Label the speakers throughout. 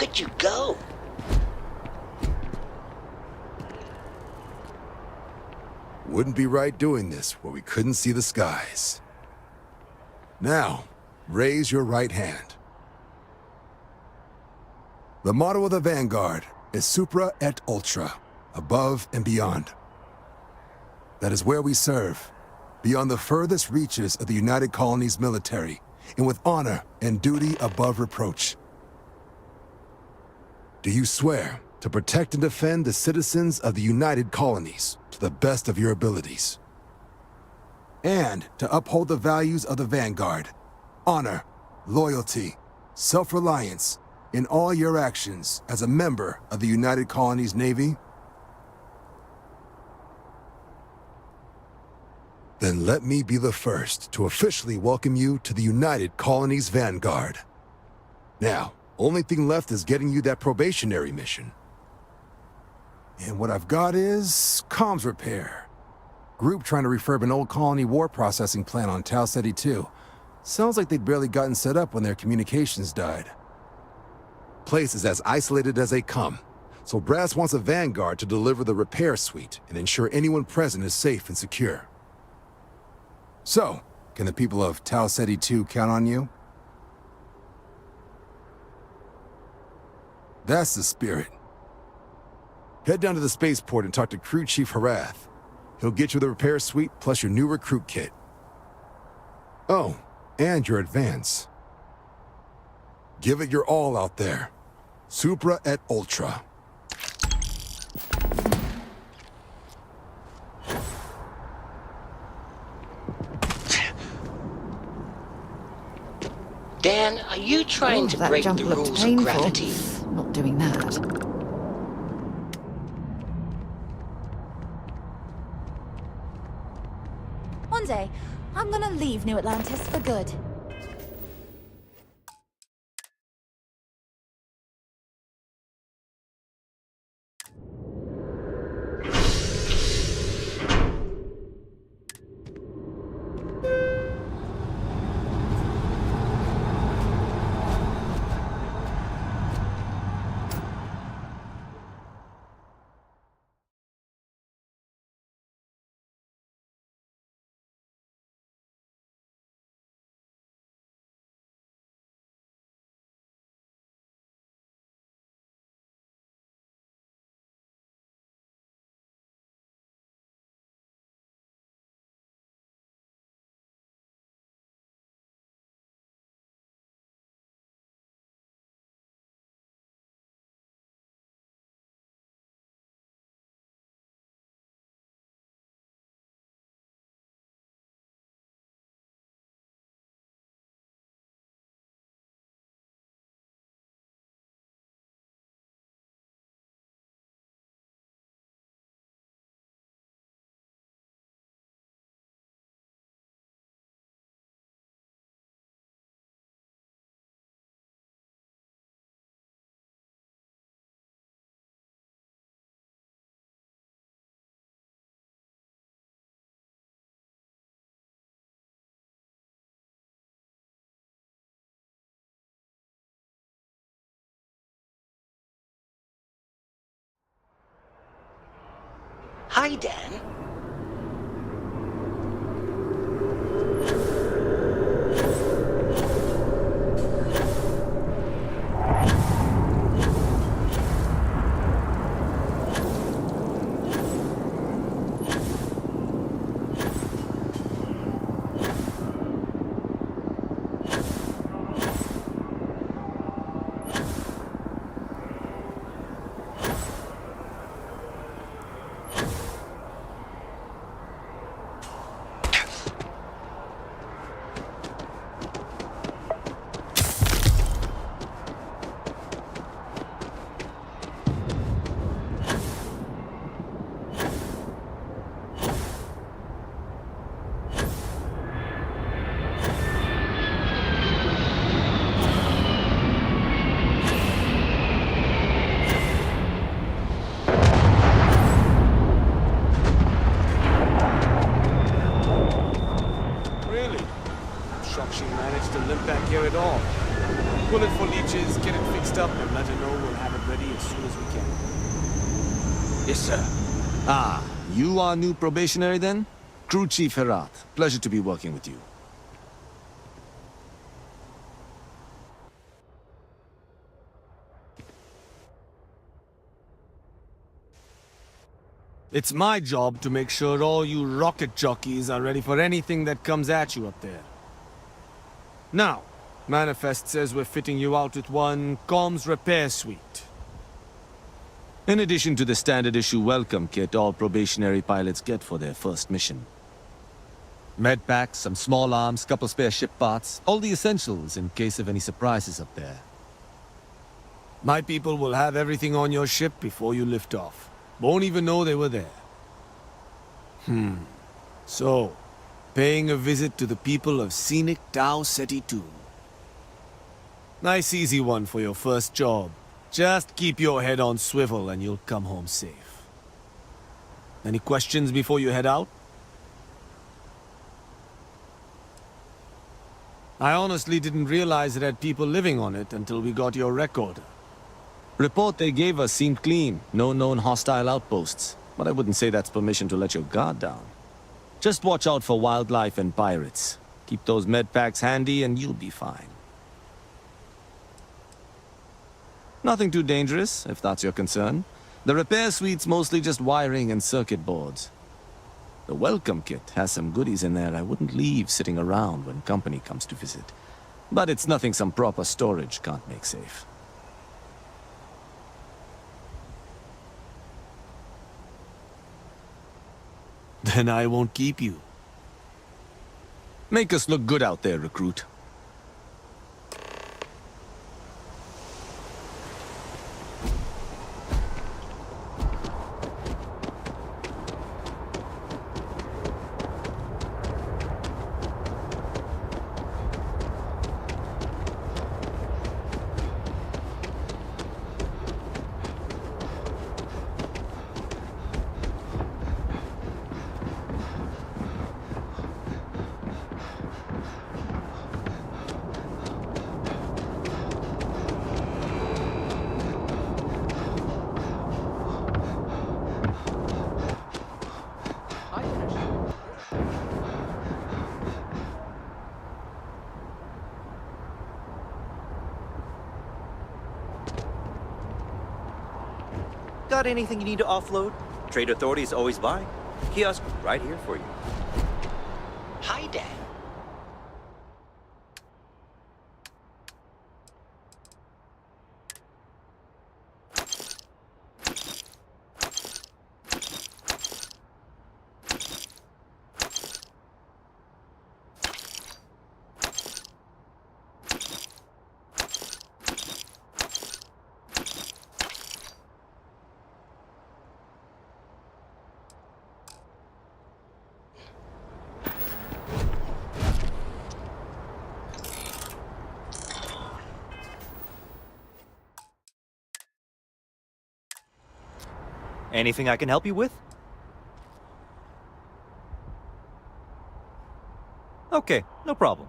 Speaker 1: could you go?
Speaker 2: Wouldn't be right doing this where we couldn't see the skies. Now, raise your right hand. The motto of the Vanguard is Supra et Ultra, above and beyond. That is where we serve, beyond the furthest reaches of the United Colonies military, and with honor and duty above reproach. Do you swear to protect and defend the citizens of the United Colonies to the best of your abilities? And to uphold the values of the Vanguard, honor, loyalty, self-reliance, in all your actions as a member of the United Colonies Navy? Then let me be the first to officially welcome you to the United Colonies Vanguard. Now, only thing left is getting you that probationary mission. And what I've got is comms repair. Group trying to refurb an old colony war processing plant on Tau Ceti 2. Sounds like they'd barely gotten set up when their communications died. Place is as isolated as they come, so Brass wants a Vanguard to deliver the repair suite and ensure anyone present is safe and secure. So, can the people of Tau Ceti 2 count on you? That's the spirit. Head down to the spaceport and talk to Crew Chief Harath. He'll get you the repair suite plus your new recruit kit. Oh, and your advance. Give it your all out there. Supra et Ultra.
Speaker 1: Dan, are you trying to
Speaker 3: That
Speaker 1: break
Speaker 3: jump
Speaker 1: the
Speaker 3: looked
Speaker 1: rules of
Speaker 3: painful.
Speaker 1: gravity?
Speaker 3: Not doing that.
Speaker 4: One day, I'm gonna leave New Atlantis for good.
Speaker 1: Hi, Dan.
Speaker 5: Shocked she managed to limp back here at all.
Speaker 3: Pull it for leeches, get it fixed up, and let her know we'll have it ready as soon as we can.
Speaker 1: Yes, sir.
Speaker 5: Ah, you are new probationary then? Crew Chief Herat. Pleasure to be working with you. It's my job to make sure all you rocket jockeys are ready for anything that comes at you up there. Now, Manifest says we're fitting you out with one comms repair suite. In addition to the standard issue welcome kit all probationary pilots get for their first mission. Med packs, some small arms, couple spare ship parts, all the essentials in case of any surprises up there. My people will have everything on your ship before you lift off. Won't even know they were there. So, paying a visit to the people of scenic Tau Ceti 2. Nice easy one for your first job. Just keep your head on swivel and you'll come home safe. Any questions before you head out? I honestly didn't realize it had people living on it until we got your recorder. Report they gave us seemed clean. No known hostile outposts. But I wouldn't say that's permission to let your guard down. Just watch out for wildlife and pirates. Keep those med packs handy and you'll be fine. Nothing too dangerous, if that's your concern. The repair suite's mostly just wiring and circuit boards. The welcome kit has some goodies in there I wouldn't leave sitting around when company comes to visit. But it's nothing some proper storage can't make safe. Then I won't keep you. Make us look good out there, recruit.
Speaker 6: Got anything you need to offload? Trade Authority is always by. Kiosk right here for you.
Speaker 1: Hi, Dan.
Speaker 6: Anything I can help you with? Okay, no problem.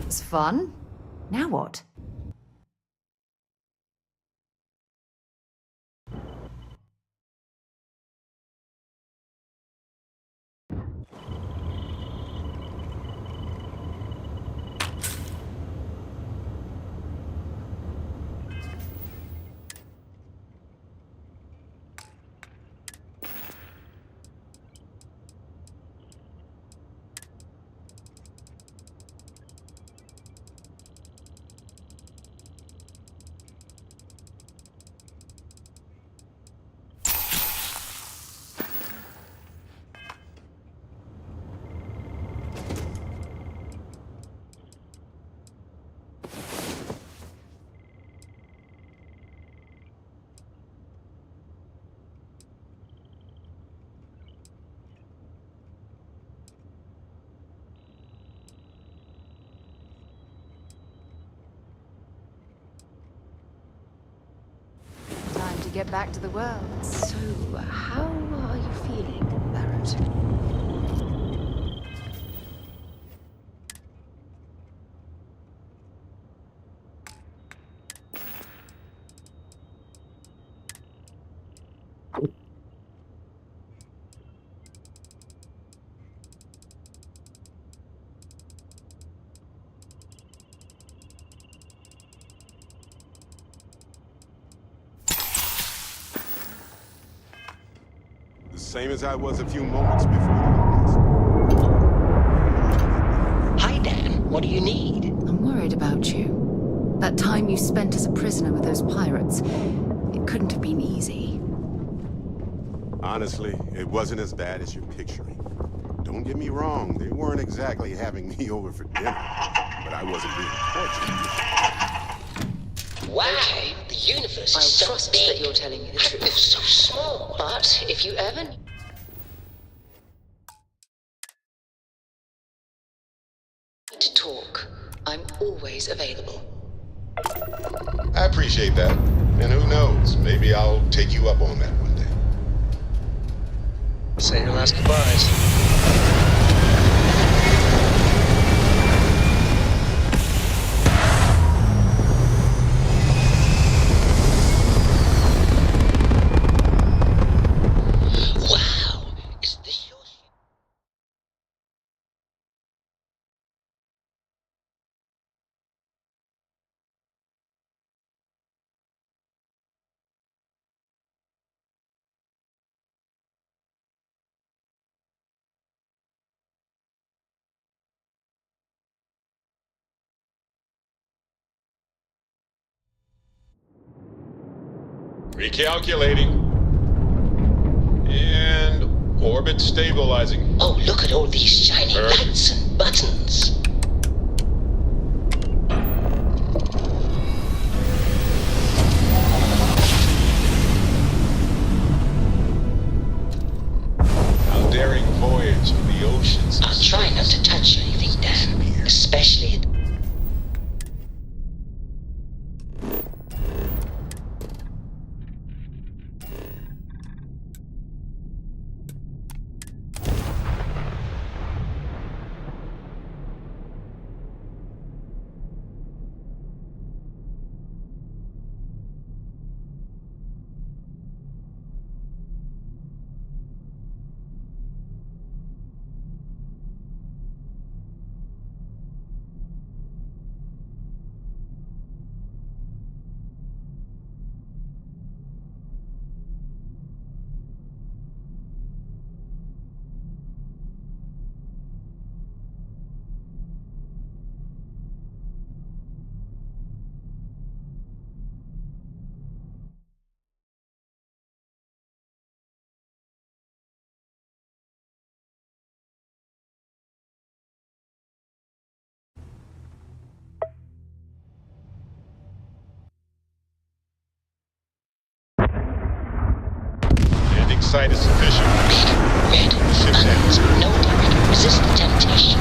Speaker 7: was fun. Now what? Time to get back to the world.
Speaker 8: So, how are you feeling, Barrett?
Speaker 9: The same as I was a few moments before the last.
Speaker 1: Hi, Dan. What do you need?
Speaker 8: I'm worried about you. That time you spent as a prisoner with those pirates, it couldn't have been easy.
Speaker 9: Honestly, it wasn't as bad as you're picturing. Don't get me wrong, they weren't exactly having me over for dinner, but I wasn't being tortured.
Speaker 1: Wow.
Speaker 8: Okay.
Speaker 1: The universe is
Speaker 8: I'll
Speaker 1: so
Speaker 8: trust
Speaker 1: big.
Speaker 8: that you're telling me the truth.
Speaker 1: It's so small.
Speaker 8: But if you ever need to talk, I'm always available.
Speaker 9: I appreciate that. And who knows, maybe I'll take you up on that one day.
Speaker 1: Say your last goodbyes. Wow. Is this your ship?
Speaker 9: Recalculating. And orbit stabilizing.
Speaker 1: Oh, look at all these shiny
Speaker 9: Perfect.
Speaker 1: lights and buttons.
Speaker 9: How daring voyage of the oceans.
Speaker 1: I'll try not to touch anything, Dan. Especially...
Speaker 9: Landing site is sufficient.
Speaker 1: Red,
Speaker 9: Ship's
Speaker 1: buttons.
Speaker 9: atmosphere.
Speaker 1: No, Derek. Resist the temptation.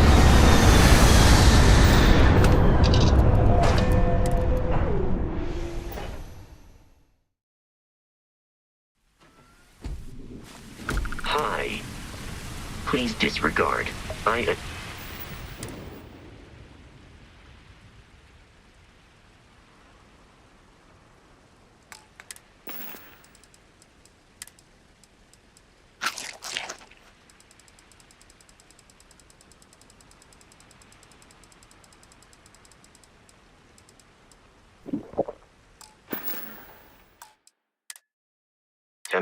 Speaker 10: Hi. Please disregard.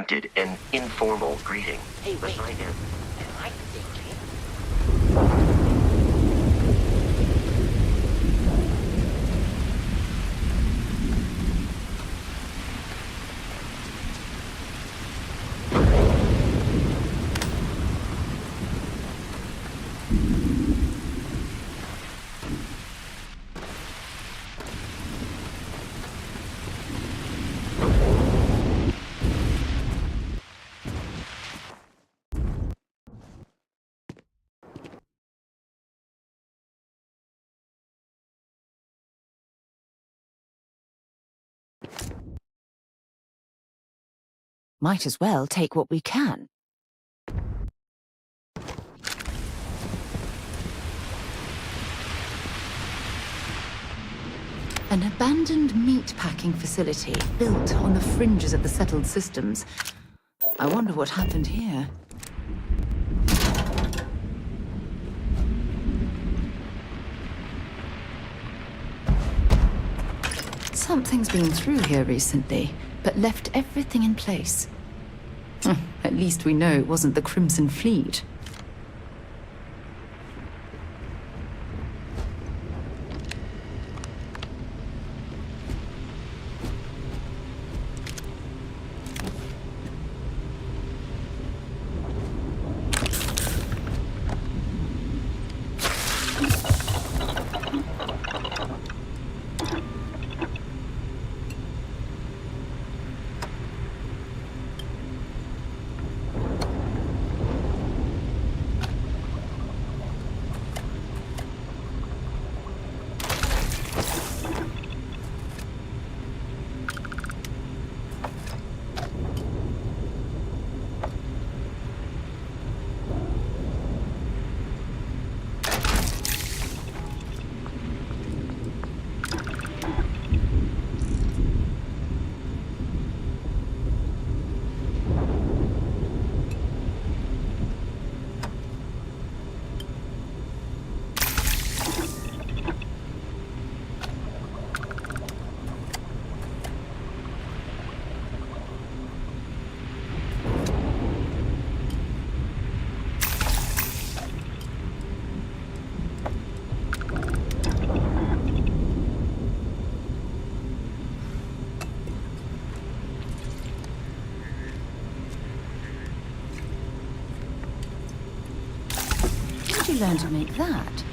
Speaker 10: attempted an informal greeting.
Speaker 1: Hey, wait.
Speaker 10: Assign him.
Speaker 1: Am I thinking?
Speaker 8: Might as well take what we can. An abandoned meat-packing facility built on the fringes of the settled systems. I wonder what happened here. Something's been through here recently, but left everything in place. At least we know it wasn't the Crimson Fleet. How did you learn to make that?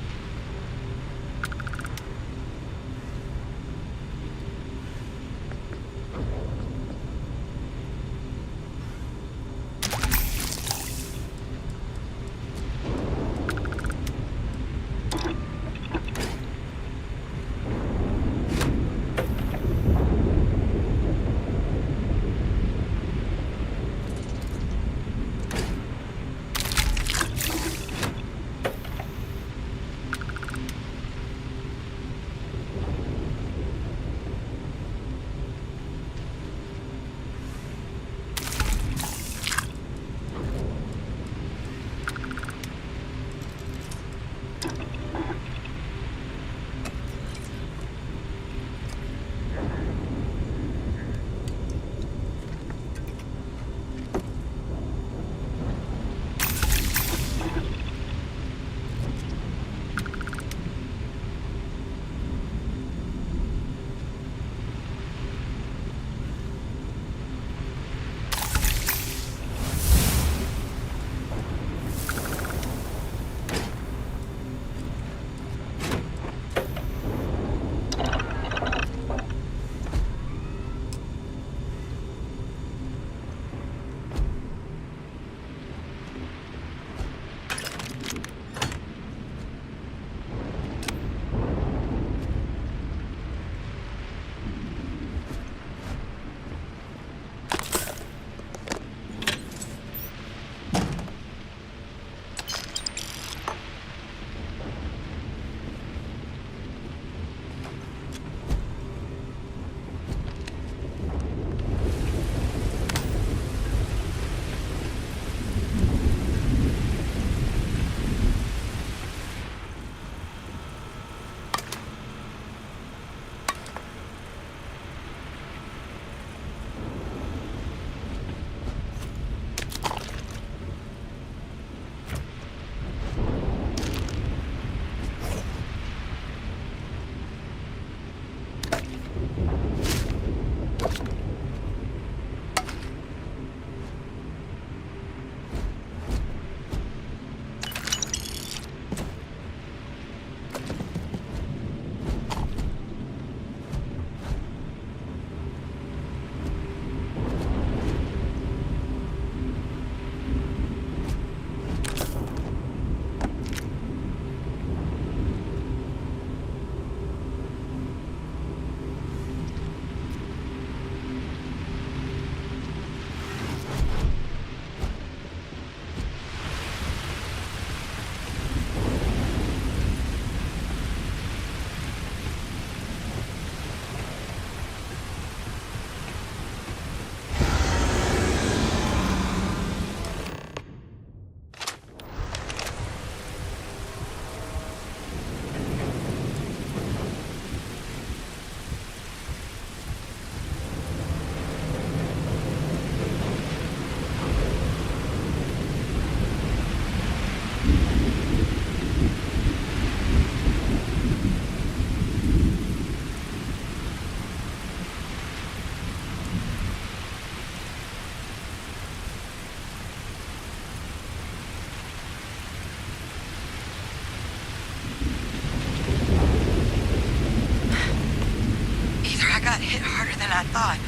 Speaker 11: I thought.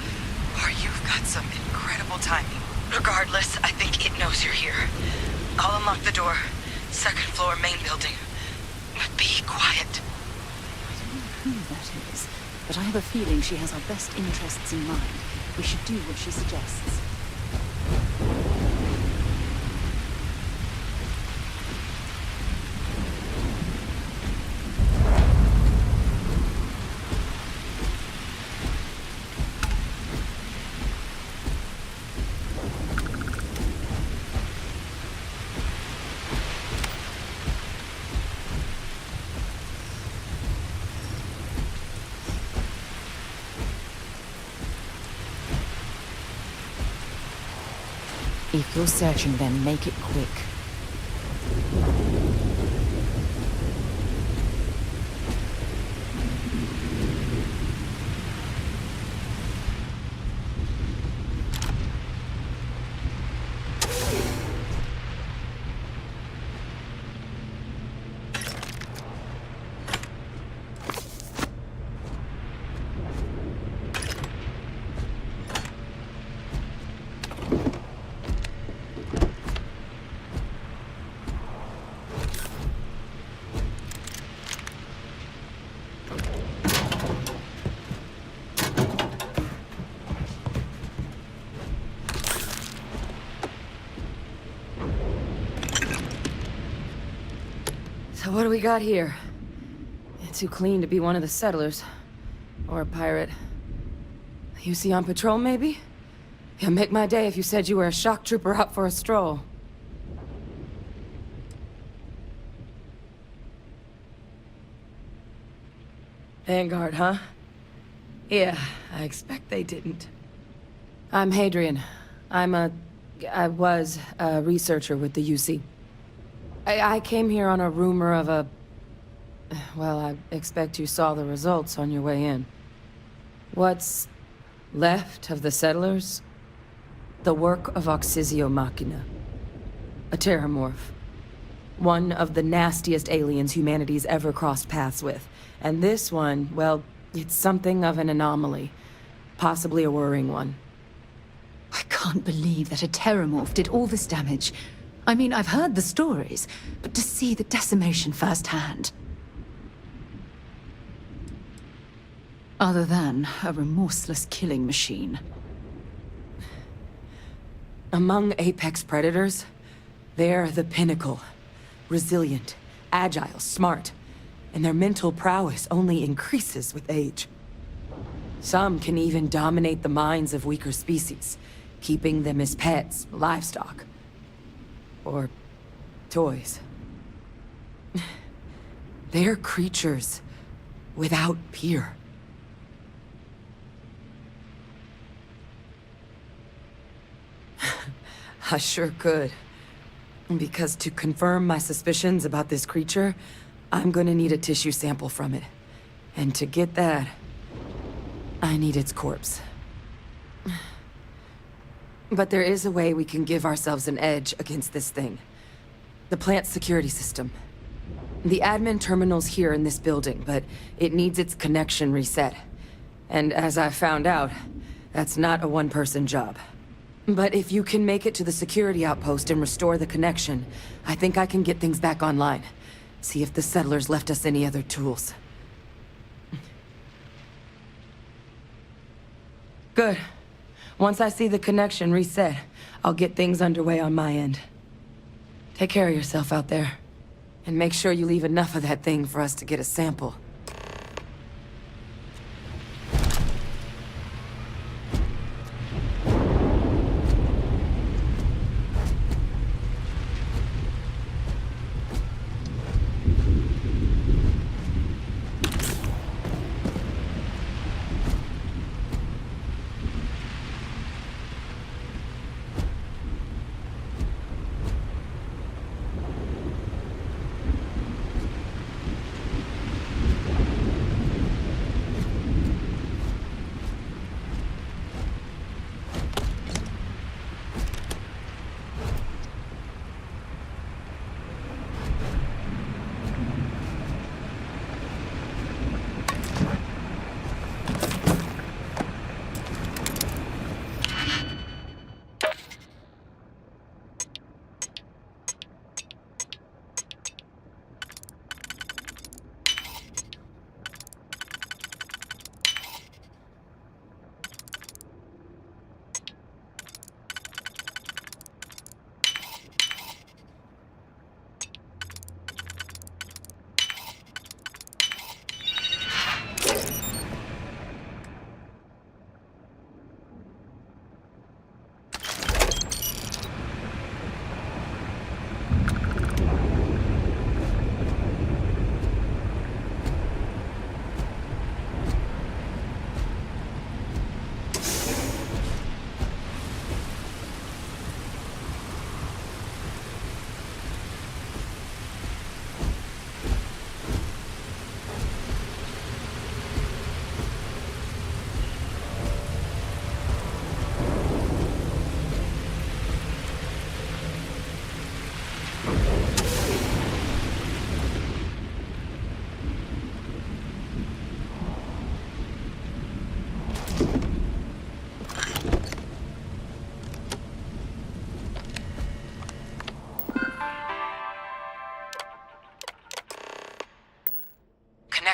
Speaker 11: Or you've got some incredible timing. Regardless, I think it knows you're here. I'll unlock the door. Second floor, main building. But be quiet.
Speaker 8: I don't know who that is, but I have a feeling she has our best interests in mind. We should do what she suggests. If you're searching, then make it quick.
Speaker 11: So what do we got here? It's too clean to be one of the settlers. Or a pirate. You see on patrol, maybe? It'd make my day if you said you were a shock trooper out for a stroll. Vanguard, huh? Yeah, I expect they didn't. I'm Hadrian. I was a researcher with the UC. I came here on a rumor of a... Well, I expect you saw the results on your way in. What's left of the settlers? The work of Oxysio Machina. A terramorph. One of the nastiest aliens humanity's ever crossed paths with. And this one, well, it's something of an anomaly. Possibly a worrying one.
Speaker 8: I can't believe that a terramorph did all this damage. I mean, I've heard the stories, but to see the decimation firsthand. Other than a remorseless killing machine.
Speaker 11: Among apex predators, they're the pinnacle. Resilient, agile, smart, and their mental prowess only increases with age. Some can even dominate the minds of weaker species, keeping them as pets, livestock, or toys. They're creatures without peer. I sure could. Because to confirm my suspicions about this creature, I'm gonna need a tissue sample from it. And to get that, I need its corpse. But there is a way we can give ourselves an edge against this thing. The plant's security system. The admin terminal's here in this building, but it needs its connection reset. And as I found out, that's not a one-person job. But if you can make it to the security outpost and restore the connection, I think I can get things back online. See if the settlers left us any other tools. Good. Once I see the connection reset, I'll get things underway on my end. Take care of yourself out there. And make sure you leave enough of that thing for us to get a sample.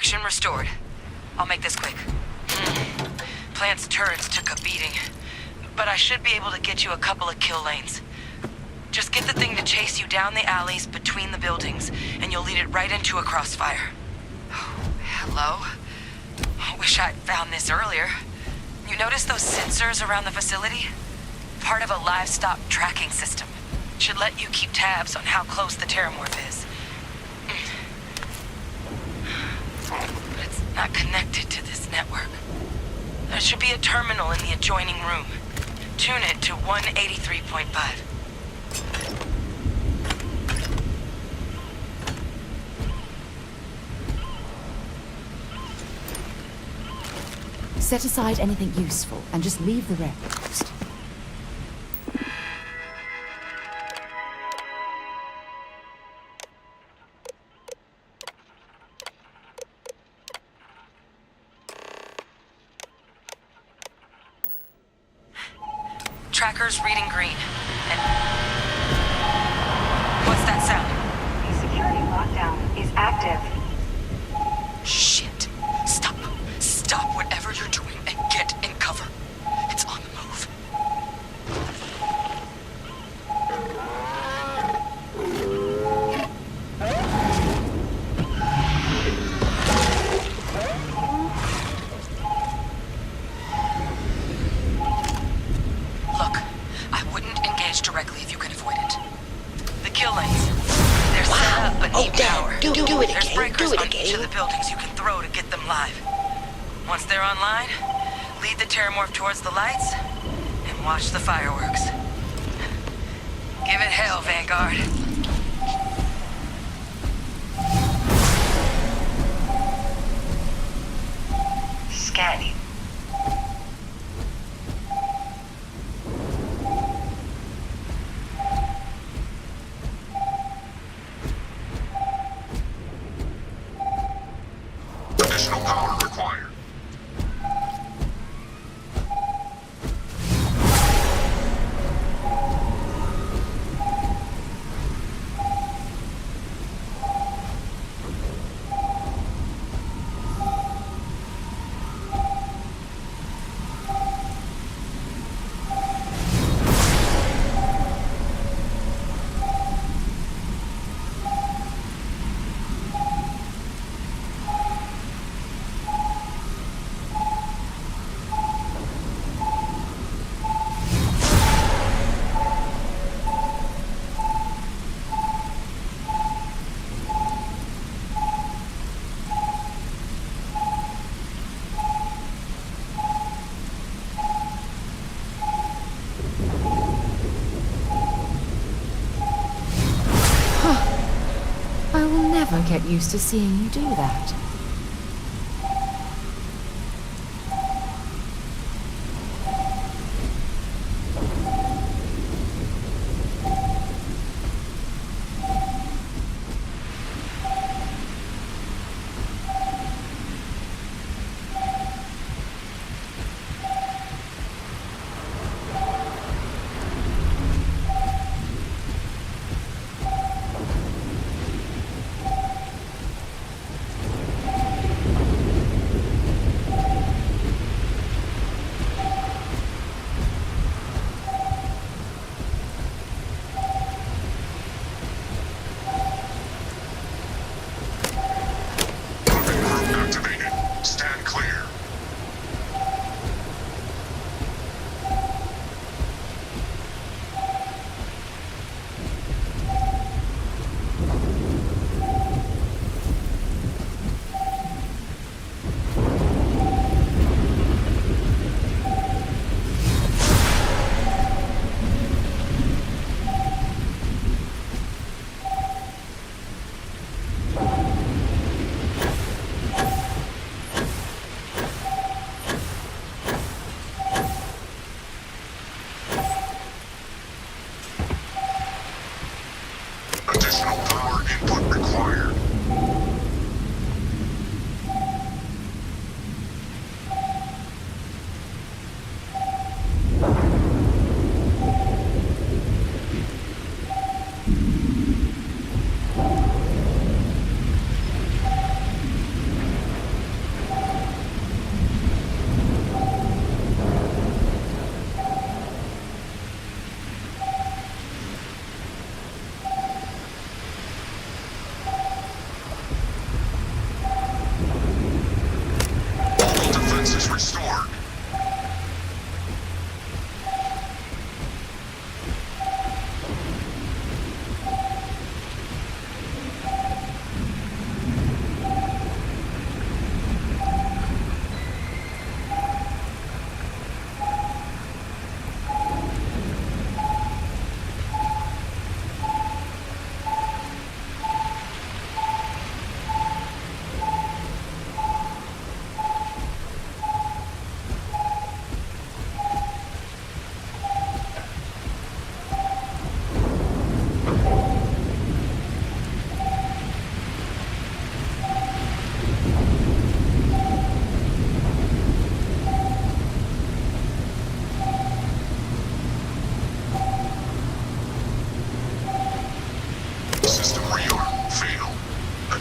Speaker 11: Traction restored. I'll make this quick. Plant's turrets took a beating, but I should be able to get you a couple of kill lanes. Just get the thing to chase you down the alleys between the buildings, and you'll lead it right into a crossfire. Oh, hello? I wish I'd found this earlier. You notice those sensors around the facility? Part of a livestock tracking system. Should let you keep tabs on how close the terramorph is. But it's not connected to this network. There should be a terminal in the adjoining room. Tune it to 183.5.
Speaker 8: Set aside anything useful and just leave the rest.
Speaker 11: Tracker's reading green. And what's that sound?
Speaker 12: The security lockdown is active.
Speaker 11: Shit. Stop. Stop whatever you're doing and get in cover. It's on the move. Look, I wouldn't engage directly if you can avoid it. The kill lanes. They're set up but need power.
Speaker 1: Do it
Speaker 11: There's
Speaker 1: again.
Speaker 11: breakers
Speaker 1: Do it
Speaker 11: on each of
Speaker 1: again.
Speaker 11: the buildings you can throw to get them live. Once they're online, lead the terramorph towards the lights and watch the fireworks. Give it hell, Vanguard.
Speaker 12: Scanning.
Speaker 9: Additional power required.
Speaker 8: I will never get used to seeing you do that.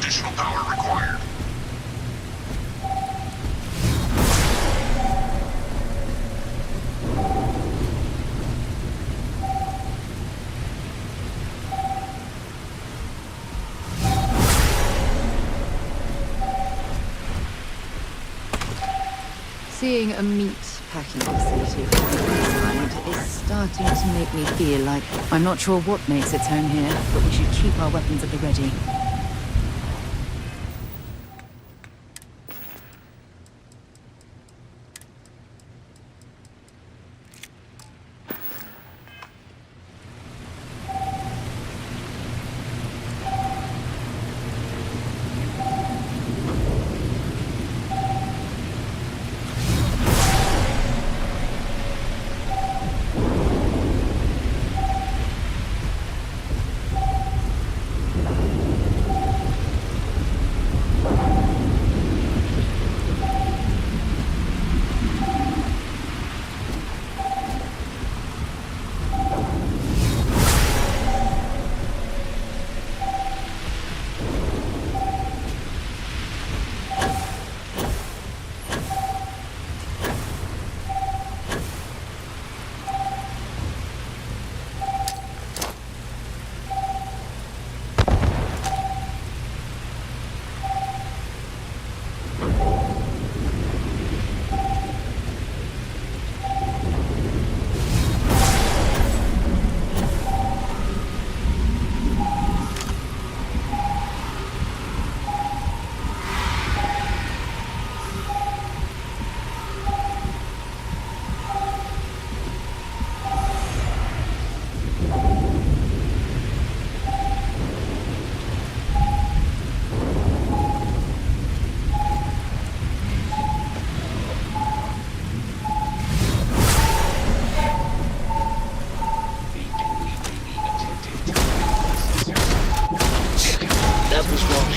Speaker 9: additional power required.
Speaker 8: Seeing a meat packing facility from the inside is starting to make me feel like I'm not sure what makes its home here, but we should keep our weapons at the ready.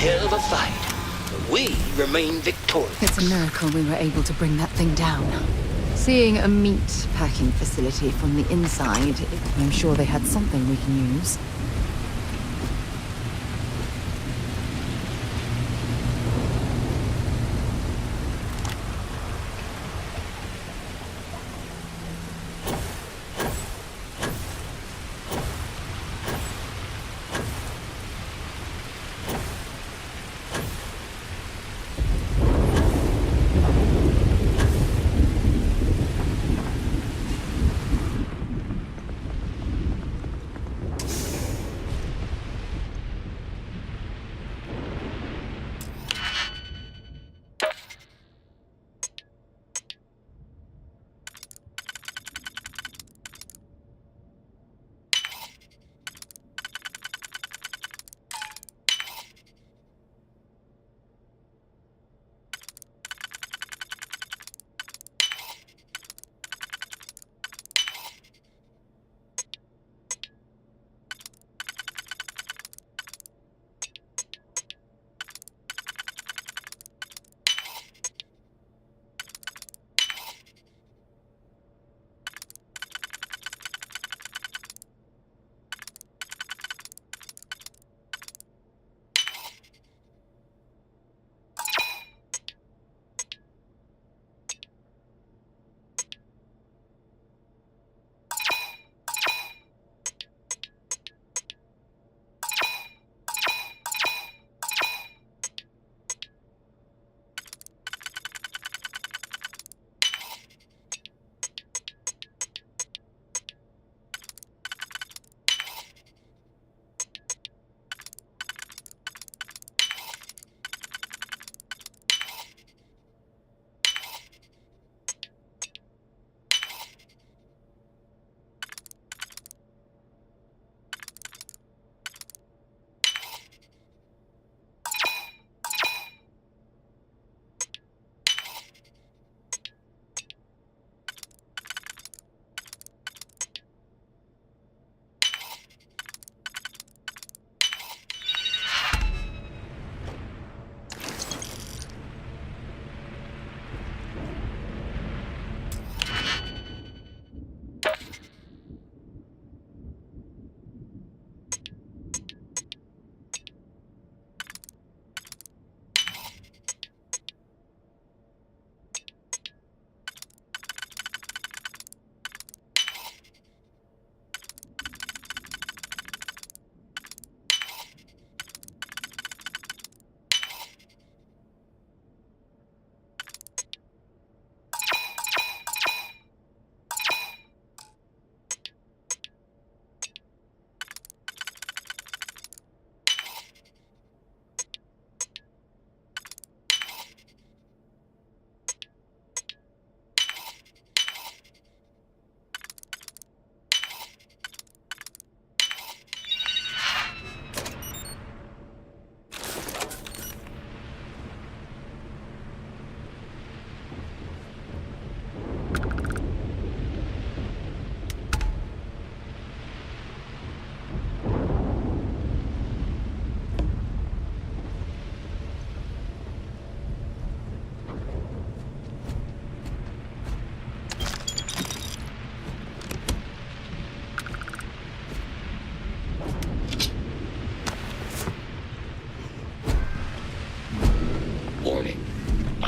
Speaker 1: Hell of a fight, but we remain victorious.
Speaker 8: It's a miracle we were able to bring that thing down. Seeing a meat packing facility from the inside, I'm sure they had something we can use.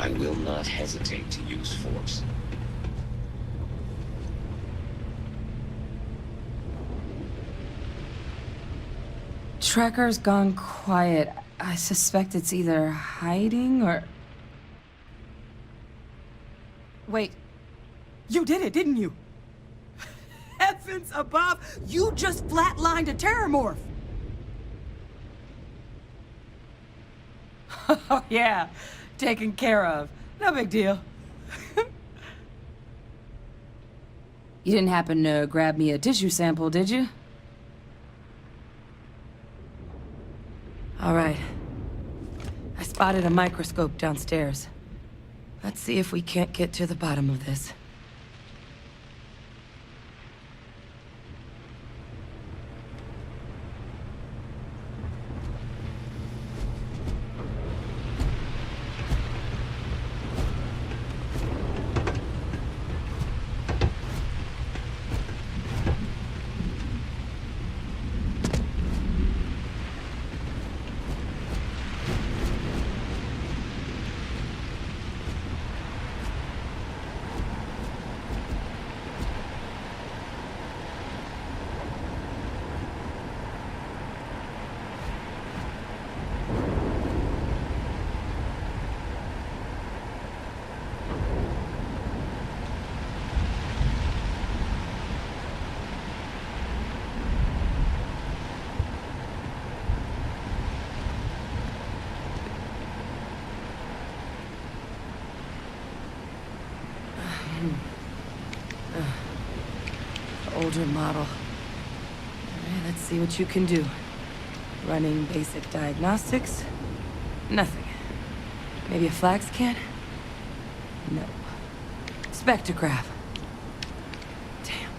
Speaker 10: I will not hesitate to use force.
Speaker 11: Trekker's gone quiet. I suspect it's either hiding or... Wait. You did it, didn't you? Heavens above! You just flatlined a terramorph! Oh, yeah. Taken care of. No big deal. You didn't happen to grab me a tissue sample, did you? All right. I spotted a microscope downstairs. Let's see if we can't get to the bottom of this. Older model. Alright, let's see what you can do. Running basic diagnostics? Nothing. Maybe a flax can? No. Spectrograph. Damn.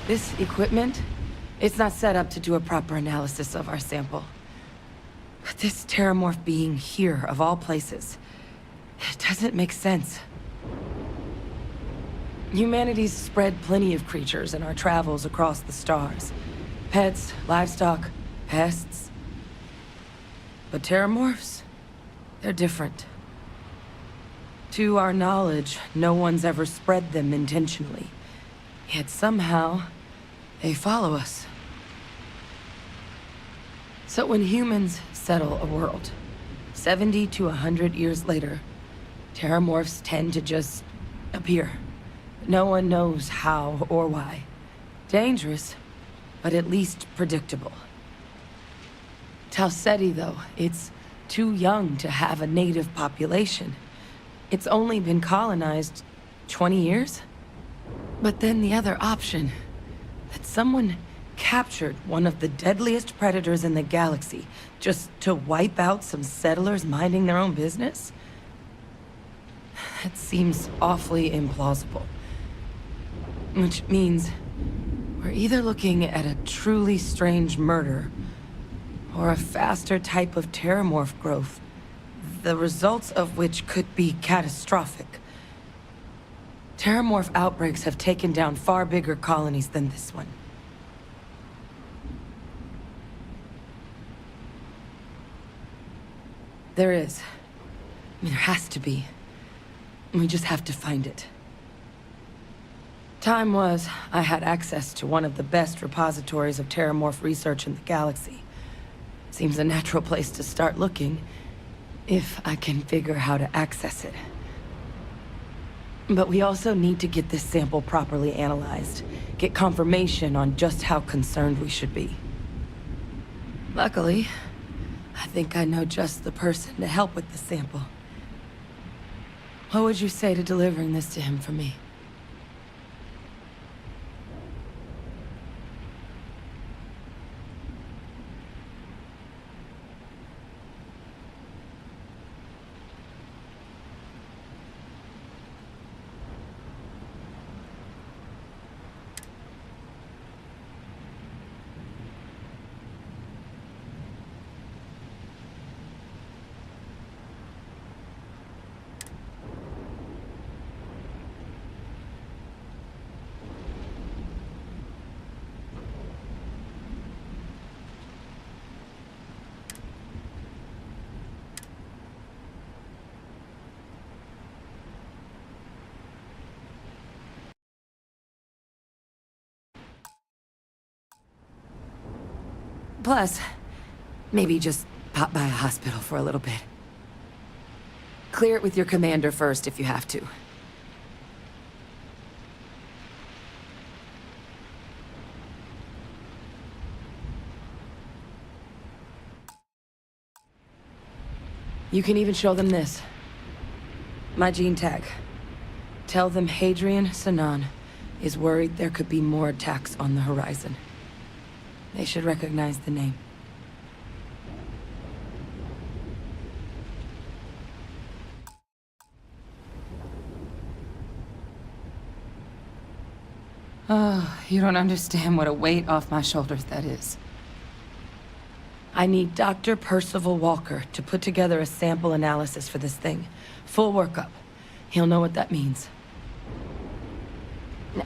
Speaker 11: This equipment, it's not set up to do a proper analysis of our sample. But this terramorph being here, of all places, it doesn't make sense. Humanity's spread plenty of creatures in our travels across the stars. Pets, livestock, pests. But terramorphs, they're different. To our knowledge, no one's ever spread them intentionally. Yet somehow, they follow us. So when humans settle a world, 70 to 100 years later, terramorphs tend to just appear. No one knows how or why. Dangerous, but at least predictable. Tau Ceti, though, it's too young to have a native population. It's only been colonized 20 years? But then the other option, that someone captured one of the deadliest predators in the galaxy just to wipe out some settlers minding their own business? That seems awfully implausible. Which means we're either looking at a truly strange murder or a faster type of terramorph growth, the results of which could be catastrophic. Terramorph outbreaks have taken down far bigger colonies than this one. There is. I mean, there has to be. We just have to find it. Time was, I had access to one of the best repositories of terramorph research in the galaxy. Seems a natural place to start looking, if I can figure how to access it. But we also need to get this sample properly analyzed, get confirmation on just how concerned we should be. Luckily, I think I know just the person to help with the sample. What would you say to delivering this to him for me? Plus, maybe just pop by a hospital for a little bit. Clear it with your commander first if you have to. You can even show them this. My gene tag. Tell them Hadrian Sanan is worried there could be more attacks on the horizon. They should recognize the name. Oh, you don't understand what a weight off my shoulders that is. I need Dr. Percival Walker to put together a sample analysis for this thing. Full workup. He'll know what that means.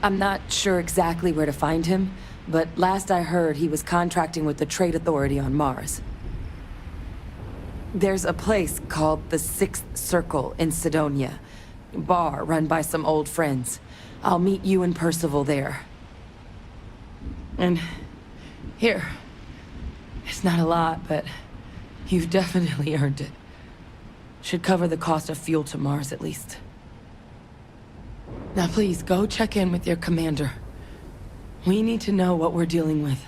Speaker 11: I'm not sure exactly where to find him, but last I heard he was contracting with the Trade Authority on Mars. There's a place called the Sixth Circle in Sidonia. Bar run by some old friends. I'll meet you and Percival there. And here. It's not a lot, but you've definitely earned it. Should cover the cost of fuel to Mars at least. Now please, go check in with your commander. We need to know what we're dealing with.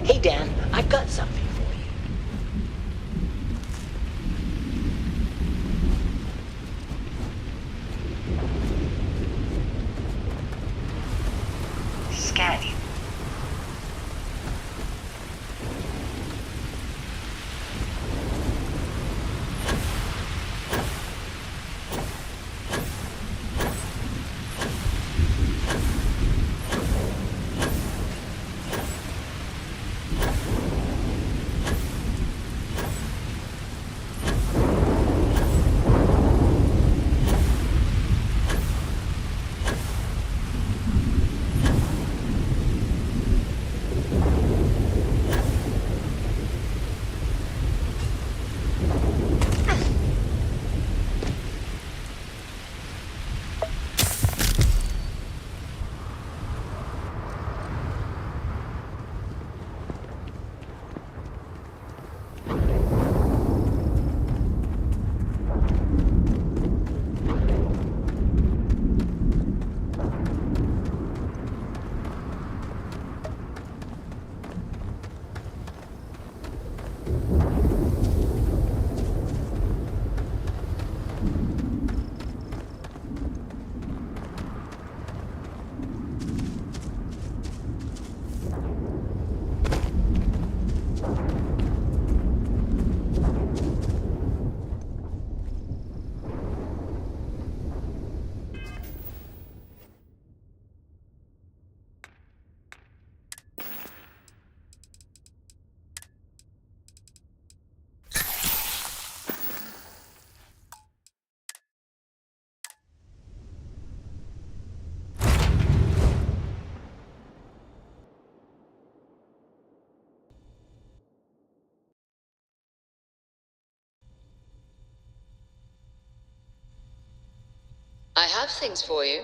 Speaker 1: Hey, Dan, I've got something for you.
Speaker 12: Scanning.
Speaker 8: I have things for you.